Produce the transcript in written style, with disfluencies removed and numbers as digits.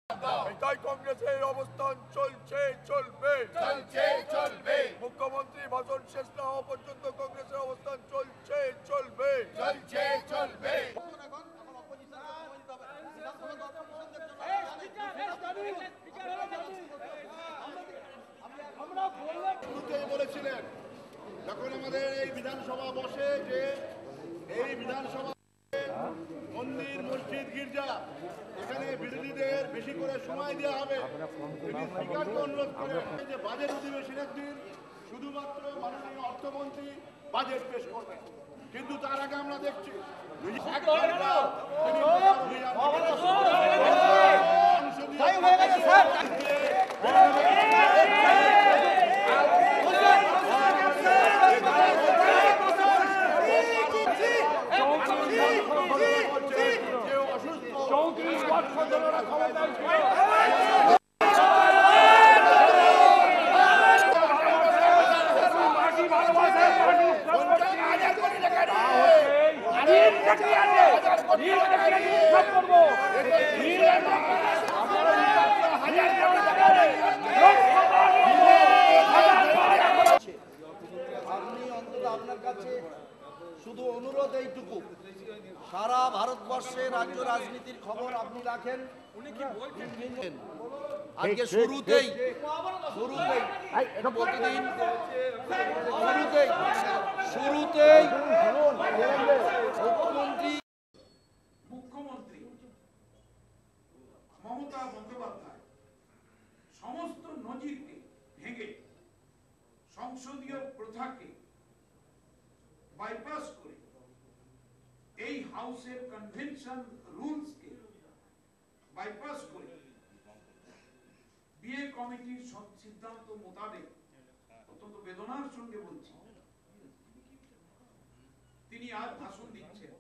তাই কংগ্রেসের অবস্থান চলছে চলবে মুখ্যমন্ত্রী ভাষণ শেষ না হওয়া পর্যন্ত কংগ্রেসের অবস্থান চলছে চলবে বলেছিলেন যখন আমাদের এই বিধানসভা বসে যে এই বিধানসভা মন্দির মসজিদ গির্জা এখানে বিরোধীদের বেশি করে সময় দেওয়া হবে তিনি স্পিকারকে অনুরোধ করেন যে বাজেট অধিবেশনের দিন শুধুমাত্র মাননীয় অর্থমন্ত্রী বাজেট পেশ করবেন, কিন্তু তার আগে আমরা দেখছি আপনার কাছে শুধু অনুরোধ এইটুকু, সারা ভারতবর্ষে রাজ্য রাজনীতির খবর আপনি রাখেন। আজকে শুরুতেই মুখ্যমন্ত্রী মমতা বন্দ্যোপাধ্যায় সমস্ত নজিরকে ভেঙে সংসদীয় প্রথাকে বাইপাস করে এই হাউসের কনভেনশন রুলসকে বাইপাস করে বিয়ে কমিটির সিদ্ধান্ত মোতাবেক অত্যন্ত বেদনার সঙ্গে বলছি তিনি আজ ভাষণ দিচ্ছেন।